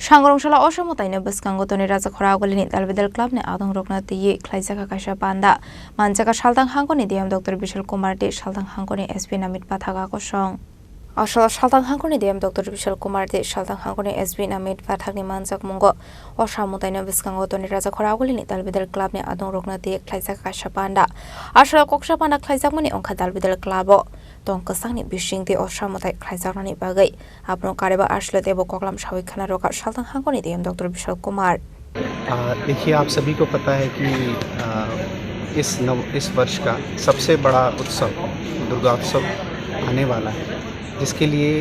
Shangrongshalla Oshamotayna Baskangotoni Razakora Golini Dalvedel Club ne Adong Rokna Ti Klaisaka Kasha Panda Manjaka Shaltang Hangoni DM Dr. Bishal Kumar de Shaltang Hangoni SP Namit Pathaga Kosong Ashal Shaltang Hangoni DM Dr. Bishal Kumar de Shaltang Hangoni SP Namit Pathagni Manjak Mungo Oshamotayna Baskangotoni Razakora Golini Dalvedel Club ne Adong Rokna Ti Klaisaka Kasha Panda Ashal Koksha Panda Klaisamoni Onka Dalvedel Club Tong kesangni bising ti Oshamotai Klaisamani Bagai Apno Kareba Ashlet Ebo Koklam Shawi Khana Roka Shaltang Hangoni DM Dr. Bishal Kumar देखिए आप सभी को पता है कि इस वर्ष का सबसे बड़ा उत्सव दुर्गा उत्सव आने वाला है, जिसके लिए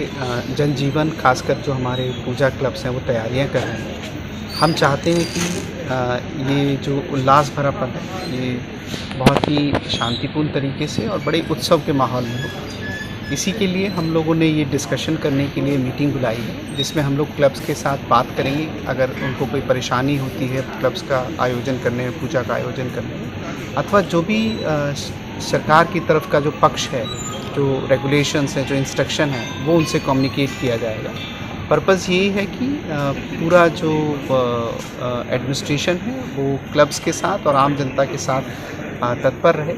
जनजीवन खासकर जो हमारे पूजा क्लब्स हैं वो तैयारियां कर रहे हैं। हम चाहते हैं कि ये जो उल्लास भरा पल है ये बहुत ही शांतिपूर्ण तरीके से और बड़े उत्सव के माहौल में हो। इसी के लिए हम लोगों ने ये डिस्कशन करने के लिए मीटिंग बुलाई है, जिसमें हम लोग क्लब्स के साथ बात करेंगे। अगर उनको कोई परेशानी होती है क्लब्स का आयोजन करने में, पूजा का आयोजन करने में, अथवा जो भी सरकार की तरफ का जो पक्ष है, जो रेगुलेशंस हैं, जो इंस्ट्रक्शन है, वो उनसे कम्युनिकेट किया जाएगा। पर्पज़ यही है कि पूरा जो एडमिनिस्ट्रेशन है वो क्लब्स के साथ और आम जनता के साथ तत्पर रहे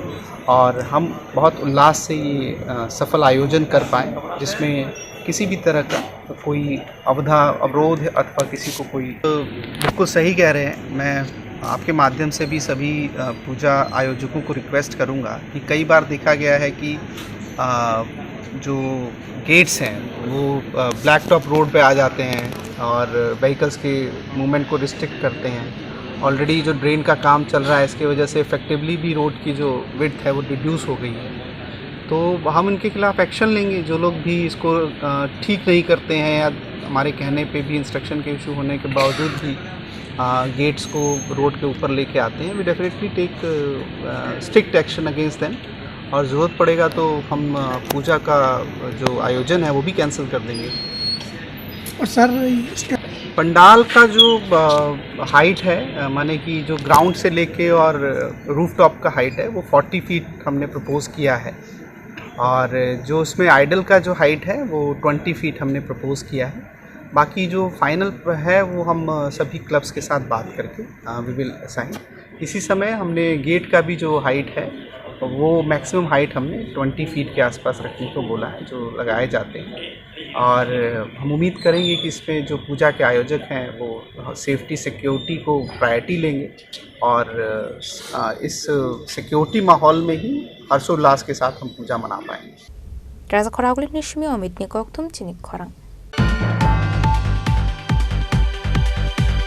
और हम बहुत उल्लास से ये सफल आयोजन कर पाएँ, जिसमें किसी भी तरह का कोई अवरोध अथवा किसी को कोई बिल्कुल सही कह रहे हैं। मैं आपके माध्यम से भी सभी पूजा आयोजकों को रिक्वेस्ट करूंगा कि कई बार देखा गया है कि जो गेट्स हैं वो ब्लैक टॉप रोड पे आ जाते हैं और व्हीकल्स के मूवमेंट को रिस्ट्रिक्ट करते हैं। ऑलरेडी जो ड्रेन का काम चल रहा है, इसकी वजह से इफेक्टिवली भी रोड की जो विड्थ है वो रिड्यूस हो गई है। तो हम इनके खिलाफ़ एक्शन लेंगे। जो लोग भी इसको ठीक नहीं करते हैं या हमारे कहने पे भी इंस्ट्रक्शन के इशू होने के बावजूद भी गेट्स को रोड के ऊपर लेके आते हैं, we definitely take strict action against them और ज़रूरत पड़ेगा तो हम पूजा का जो आयोजन है वो भी कैंसिल कर देंगे। और सर पंडाल का जो हाइट है, माने कि जो ग्राउंड से लेके और रूफ टॉप का हाइट है वो 40 फीट हमने प्रपोज़ किया है और जो उसमें आइडल का जो हाइट है वो 20 फीट हमने प्रपोज़ किया है। बाकी जो फाइनल है वो हम सभी क्लब्स के साथ बात करके वी विल असाइन। इसी समय हमने गेट का भी जो हाइट है वो मैक्सिमम हाइट हमने 20 फीट के आसपास रखने को बोला है, जो लगाए जाते हैं। और हम उम्मीद करेंगे कि इसमें जो पूजा के आयोजक हैं वो सेफ्टी सिक्योरिटी को प्रायोरिटी लेंगे और इस सिक्योरिटी माहौल में ही हर्षोल्लास के साथ हम पूजा मना पाएंगे।